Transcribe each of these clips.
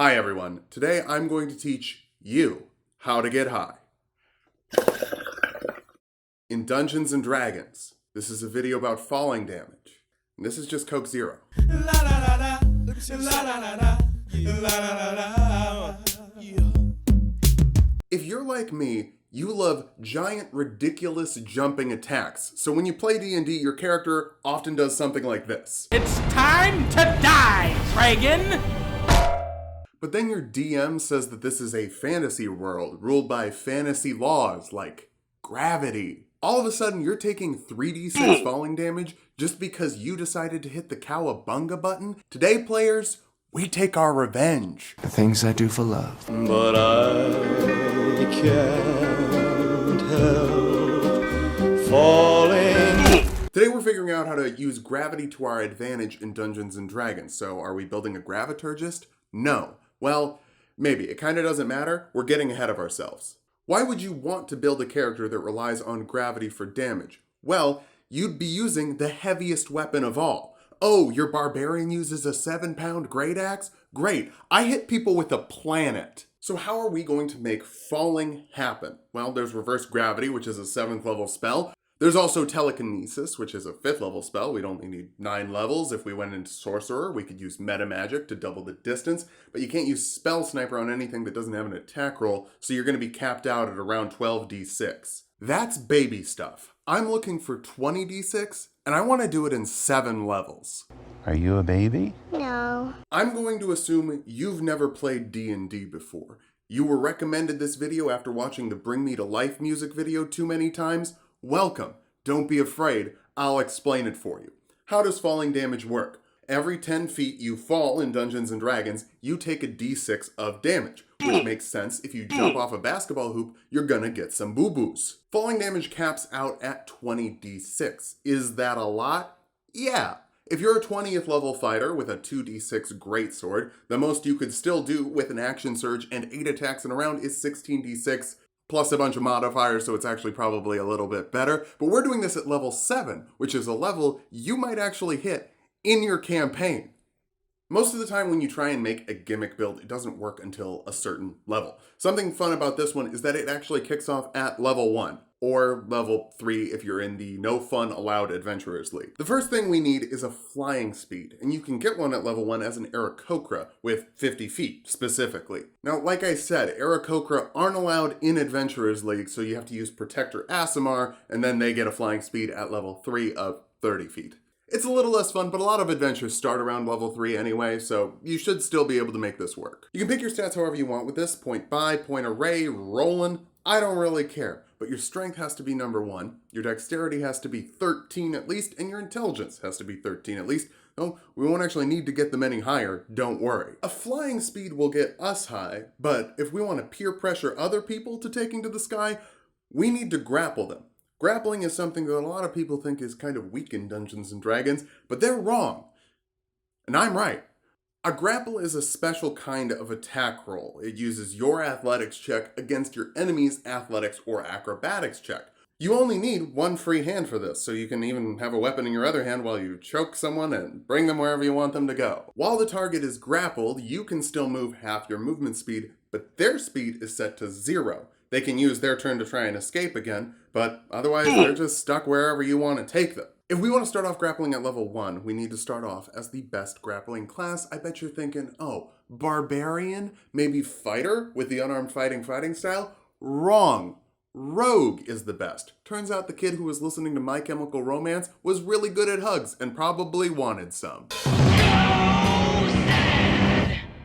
Hi everyone, today I'm going to teach you how to get high. In Dungeons and Dragons, this is a video about falling damage, and this is just Coke Zero. If you're like me, you love giant, ridiculous jumping attacks, so when you play D&D, your character often does something like this. It's time to die, dragon! But then your DM says that this is a fantasy world ruled by fantasy laws like gravity. All of a sudden, you're taking 3d6 falling damage just because you decided to hit the cowabunga button? Today, players, we take our revenge. The things I do for love. But I can't help falling. Today we're figuring out how to use gravity to our advantage in Dungeons and Dragons. So are we building a graviturgist? No. Well, maybe. It kind of doesn't matter. We're getting ahead of ourselves. Why would you want to build a character that relies on gravity for damage? Well, you'd be using the heaviest weapon of all. Oh, your Barbrarian uses a 7-pound great axe? Great. I hit people with a planet. So how are we going to make falling happen? Well, there's reverse gravity, which is a 7th level spell. There's also telekinesis, which is a 5th level spell. We'd only need 9 levels. If we went into sorcerer, we could use meta magic to double the distance, but you can't use spell sniper on anything that doesn't have an attack roll, so you're going to be capped out at around 12d6. That's baby stuff. I'm looking for 20d6, and I want to do it in 7 levels. Are you a baby? No. I'm going to assume you've never played D&D before. You were recommended this video after watching the Bring Me to Life music video too many times. Welcome. Don't be afraid. I'll explain it for you. How does falling damage work? Every 10 feet you fall in Dungeons and Dragons, you take a d6 of damage, which makes sense. If you jump off a basketball hoop, you're gonna get some boo-boos. Falling damage caps out at 20d6. Is that a lot? Yeah. If you're a 20th level fighter with a 2d6 greatsword, the most you could still do with an action surge and 8 attacks in a round is 16d6, plus a bunch of modifiers, so it's actually probably a little bit better. But we're doing this at level 7, which is a level you might actually hit in your campaign. Most of the time when you try and make a gimmick build, it doesn't work until a certain level. Something fun about this one is that it actually kicks off at level 1, or level 3 if you're in the No Fun Allowed Adventurers League. The first thing we need is a flying speed, and you can get one at level 1 as an Aarakocra with 50 feet specifically. Now, like I said, Aarakocra aren't allowed in Adventurers League, so you have to use Protector Aasimar, and then they get a flying speed at level 3 of 30 feet. It's a little less fun, but a lot of adventures start around level 3 anyway, so you should still be able to make this work. You can pick your stats however you want with this, point buy, point array, rollin', I don't really care. But your strength has to be number 1, your dexterity has to be 13 at least, and your intelligence has to be 13 at least. No, we won't actually need to get them any higher, don't worry. A flying speed will get us high, but if we want to peer pressure other people to taking to the sky, we need to grapple them. Grappling is something that a lot of people think is kind of weak in Dungeons and Dragons, but they're wrong. And I'm right. A grapple is a special kind of attack roll. It uses your athletics check against your enemy's athletics or acrobatics check. You only need 1 free hand for this, so you can even have a weapon in your other hand while you choke someone and bring them wherever you want them to go. While the target is grappled, you can still move half your movement speed, but their speed is set to 0. They can use their turn to try and escape again, but otherwise they're just stuck wherever you want to take them. If we want to start off grappling at level 1, we need to start off as the best grappling class. I bet you're thinking, oh, Barbarian? Maybe Fighter with the unarmed fighting style? Wrong. Rogue is the best. Turns out the kid who was listening to My Chemical Romance was really good at hugs and probably wanted some.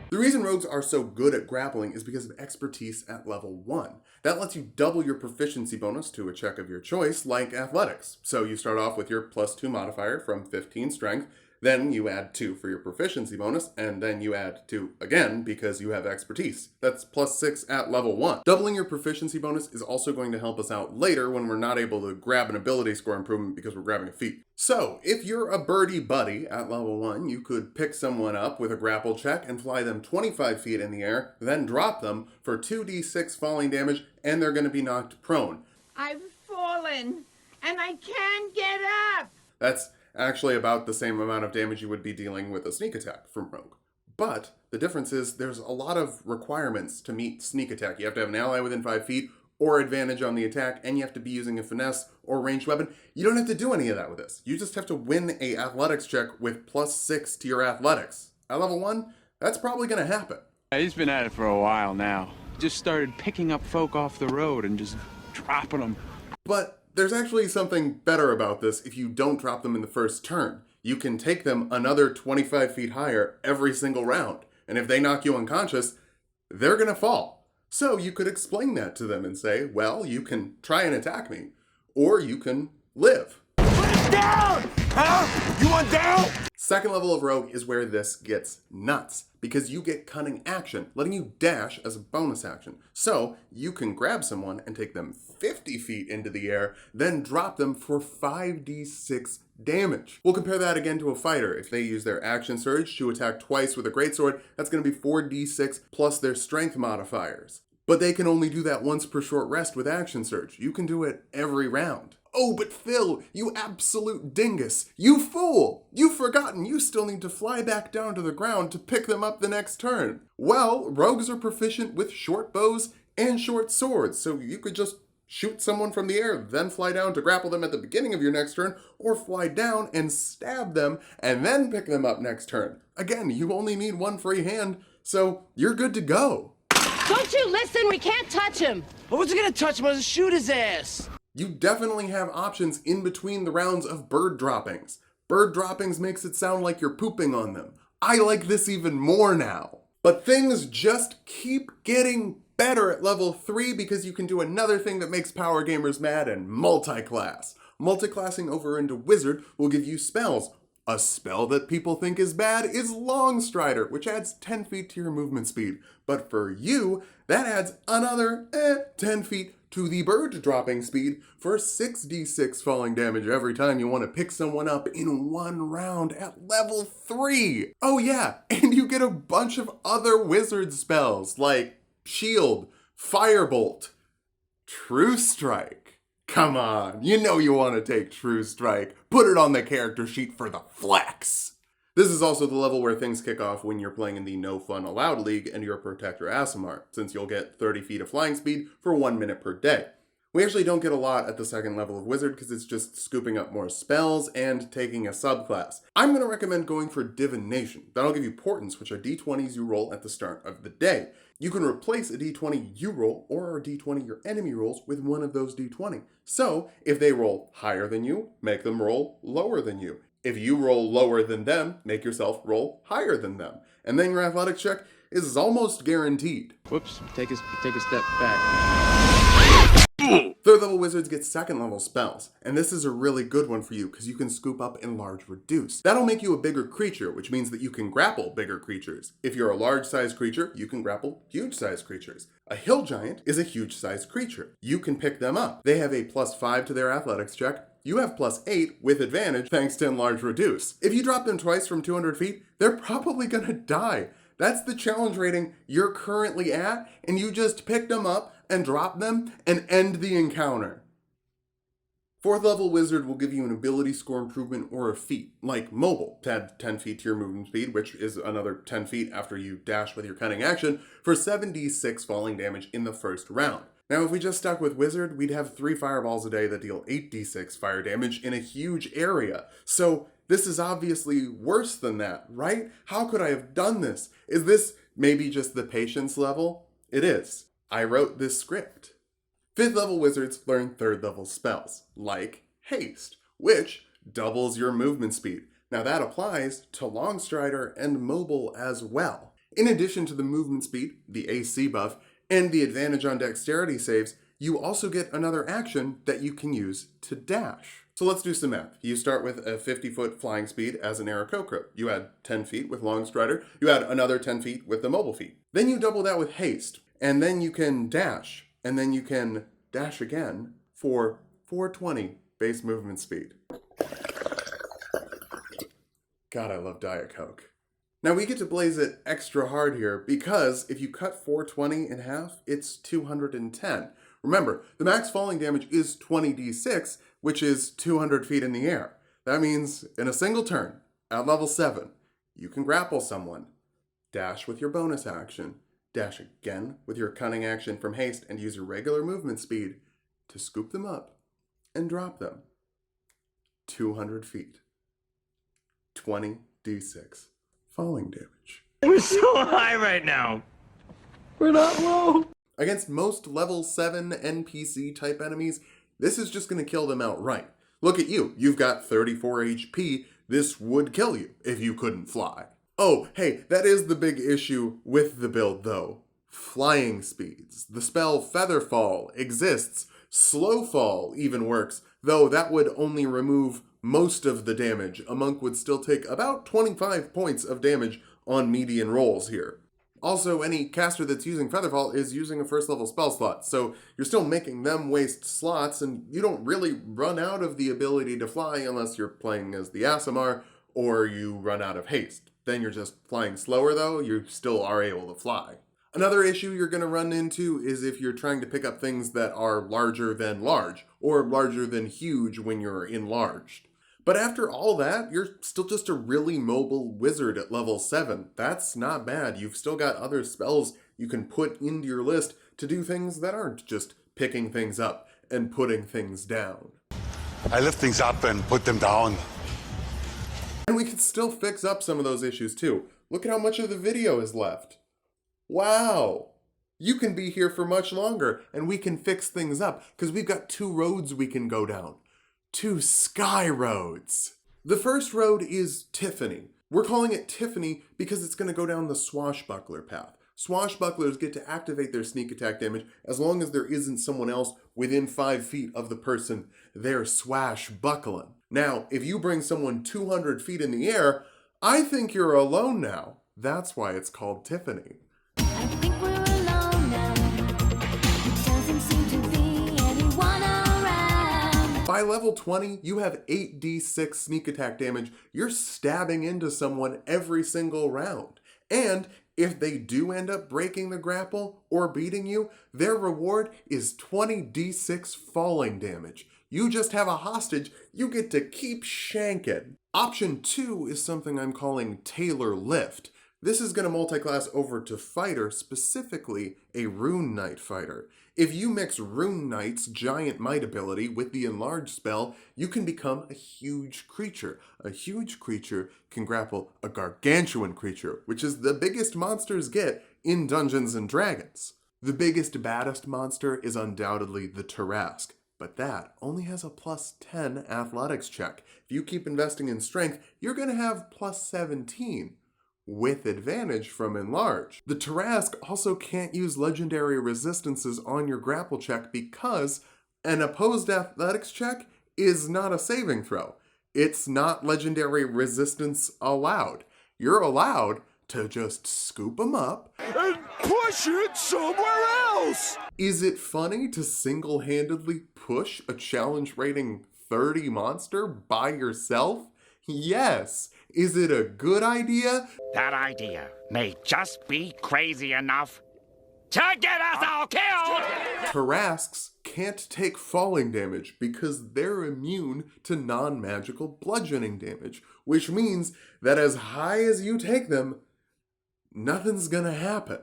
The reason rogues are so good at grappling is because of expertise at level 1. That lets you double your proficiency bonus to a check of your choice, like athletics. So you start off with your +2 modifier from 15 strength, then you add 2 for your proficiency bonus, and then you add 2 again because you have expertise. That's +6 at level 1. Doubling your proficiency bonus is also going to help us out later when we're not able to grab an ability score improvement because we're grabbing a feat. So, if you're a birdie buddy at level 1, you could pick someone up with a grapple check and fly them 25 feet in the air, then drop them for 2d6 falling damage, and they're going to be knocked prone. I've fallen, and I can't get up! That's actually about the same amount of damage you would be dealing with a sneak attack from rogue. But the difference is there's a lot of requirements to meet sneak attack. You have to have an ally within 5 feet or advantage on the attack, and you have to be using a finesse or ranged weapon. You don't have to do any of that with this. You just have to win a athletics check with +6 to your athletics. At level 1, that's probably going to happen. He's been at it for a while now. Just started picking up folk off the road and just dropping them. But there's actually something better about this if you don't drop them in the first turn. You can take them another 25 feet higher every single round. And if they knock you unconscious, they're going to fall. So you could explain that to them and say, well, you can try and attack me, or you can live. Put it down! Huh? You want down? Second level of Rogue is where this gets nuts, because you get cunning action, letting you dash as a bonus action. So you can grab someone and take them 50 feet into the air, then drop them for 5d6 damage. We'll compare that again to a fighter. If they use their action surge to attack twice with a greatsword, that's going to be 4d6 plus their strength modifiers. But they can only do that once per short rest with action surge. You can do it every round. Oh, but Phil, you absolute dingus, you fool! You've forgotten you still need to fly back down to the ground to pick them up the next turn. Well, rogues are proficient with short bows and short swords, so you could just shoot someone from the air, then fly down to grapple them at the beginning of your next turn, or fly down and stab them, and then pick them up next turn. Again, you only need one free hand, so you're good to go. Don't you listen? We can't touch him. Well, what's gonna touch him? I'll just shoot his ass. You definitely have options in between the rounds of bird droppings. Bird droppings makes it sound like you're pooping on them. I like this even more now. But things just keep getting better at level 3 because you can do another thing that makes power gamers mad and multi-class. Multi-classing over into Wizard will give you spells. A spell that people think is bad is Long Strider, which adds 10 feet to your movement speed. But for you, that adds another 10 feet to the bird dropping speed for 6d6 falling damage every time you want to pick someone up in one round at level 3. Oh yeah, and you get a bunch of other wizard spells like Shield, Firebolt, True Strike. Come on, you know you want to take True Strike. Put it on the character sheet for the flex. This is also the level where things kick off when you're playing in the No Fun Allowed League and you're Protector Aasimar, since you'll get 30 feet of flying speed for 1 minute per day. We actually don't get a lot at the second level of Wizard because it's just scooping up more spells and taking a subclass. I'm going to recommend going for Divination. That'll give you Portents, which are d20s you roll at the start of the day. You can replace a d20 you roll or a d20 your enemy rolls with one of those d20. So, if they roll higher than you, make them roll lower than you. If you roll lower than them, make yourself roll higher than them. And then your athletics check is almost guaranteed. Whoops, take a step back. Third level wizards get second level spells, and this is a really good one for you because you can scoop up Enlarge Reduce. That'll make you a bigger creature, which means that you can grapple bigger creatures. If you're a large sized creature, you can grapple huge sized creatures. A hill giant is a huge sized creature. You can pick them up. They have a +5 to their athletics check. You have +8 with advantage thanks to Enlarge Reduce. If you drop them twice from 200 feet, they're probably gonna die. That's the challenge rating you're currently at, and you just picked them up and drop them and end the encounter. Fourth level wizard will give you an ability score improvement or a feat, like Mobile, to add 10 feet to your movement speed, which is another 10 feet after you dash with your cunning action, for 7d6 falling damage in the first round. Now, if we just stuck with Wizard, we'd have 3 fireballs a day that deal 8d6 fire damage in a huge area. So this is obviously worse than that, right? How could I have done this? Is this maybe just the patience level? It is. I wrote this script. 5th level wizards learn 3rd level spells, like Haste, which doubles your movement speed. Now that applies to Long Strider and Mobile as well. In addition to the movement speed, the AC buff, and the advantage on dexterity saves, you also get another action that you can use to dash. So let's do some math. You start with a 50-foot flying speed as an Aarakocra. You add 10 feet with Long Strider. You add another 10 feet with the Mobile feat. Then you double that with Haste, and then you can dash, and then you can dash again for 420 base movement speed. God, I love Diet Coke. Now we get to blaze it extra hard here because if you cut 420 in half, it's 210. Remember, the max falling damage is 20d6, which is 200 feet in the air. That means in a single turn, at level 7, you can grapple someone, dash with your bonus action, dash again with your cunning action from haste, and use your regular movement speed to scoop them up and drop them. 200 feet. 20d6 falling damage. We're so high right now. We're not low. Against most level 7 NPC type enemies, this is just going to kill them outright. Look at you, you've got 34 HP, this would kill you if you couldn't fly. Oh, hey, that is the big issue with the build though. Flying speeds. The spell Featherfall exists. Slowfall even works, though that would only remove most of the damage. A monk would still take about 25 points of damage on median rolls here. Also, any caster that's using Featherfall is using a first level spell slot, so you're still making them waste slots, and you don't really run out of the ability to fly unless you're playing as the Aasimar or you run out of haste. Then you're just flying slower though, you still are able to fly. Another issue you're going to run into is if you're trying to pick up things that are larger than large, or larger than huge when you're enlarged. But after all that, you're still just a really mobile wizard at level 7. That's not bad. You've still got other spells you can put into your list to do things that aren't just picking things up and putting things down. I lift things up and put them down. And we can still fix up some of those issues too. Look at how much of the video is left. Wow! You can be here for much longer and we can fix things up because we've got 2 roads we can go down. 2 sky roads. The first road is Tiffany. We're calling it Tiffany because it's going to go down the swashbuckler path. Swashbucklers get to activate their sneak attack damage as long as there isn't someone else within 5 feet of the person they're swashbuckling. Now, if you bring someone 200 feet in the air, I think you're alone now. That's why it's called Tiffany. I think we're alone now. It doesn't seem to be anyone around. By level 20, you have 8d6 sneak attack damage. You're stabbing into someone every single round. And if they do end up breaking the grapple or beating you, their reward is 20d6 falling damage. You just have a hostage you get to keep shanking. Option 2 is something I'm calling Tailor Lift. This is going to multi-class over to Fighter, specifically a Rune Knight fighter. If you mix Rune Knight's giant might ability with the enlarge spell, you can become a huge creature. A huge creature can grapple a gargantuan creature, which is the biggest monsters get in Dungeons and Dragons. The biggest, baddest monster is undoubtedly the Tarrasque, but that only has a +10 athletics check. If you keep investing in strength, you're going to have +17. With advantage from enlarge. The Tarrasque also can't use legendary resistances on your grapple check because an opposed athletics check is not a saving throw. It's not legendary resistance allowed. You're allowed to just scoop them up And push it somewhere else! Is it funny to single-handedly push a challenge rating 30 monster by yourself? Yes. Is it a good idea? That idea may just be crazy enough to get us all killed! Tarrasques can't take falling damage because they're immune to non-magical bludgeoning damage, which means that as high as you take them, nothing's gonna happen.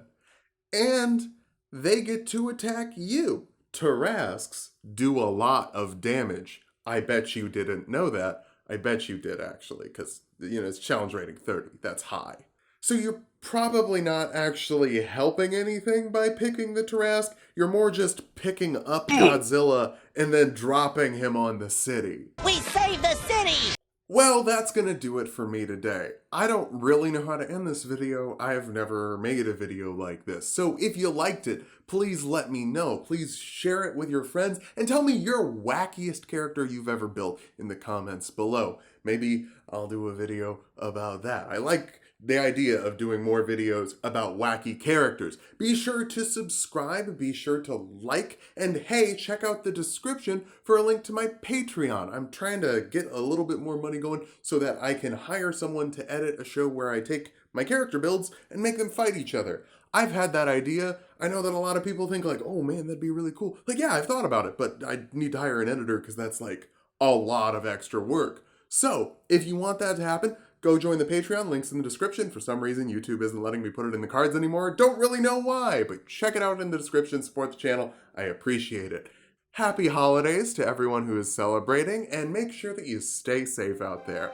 And they get to attack you. Tarrasques do a lot of damage. I bet you didn't know that. I bet you did actually, because, it's challenge rating 30. That's high. So you're probably not actually helping anything by picking the Tarrasque. You're more just picking up Godzilla and then dropping him on the city. We saved the city! Well, that's gonna do it for me today. I don't really know how to end this video. I've never made a video like this. So if you liked it, please let me know. Please share it with your friends and tell me your wackiest character you've ever built in the comments below. Maybe I'll do a video about that. I like the idea of doing more videos about wacky characters. Be sure to subscribe, be sure to like, and hey, check out the description for a link to my Patreon. I'm trying to get a little bit more money going so that I can hire someone to edit a show where I take my character builds and make them fight each other. I've had that idea. I know that a lot of people think like, oh man, that'd be really cool. Like, yeah, I've thought about it, but I need to hire an editor because that's like a lot of extra work. So if you want that to happen, Go join the Patreon, links in the description. For some reason, YouTube isn't letting me put it in the cards anymore. Don't really know why, but check it out in the description, support the channel. I appreciate it. Happy holidays to everyone who is celebrating, and make sure that you stay safe out there.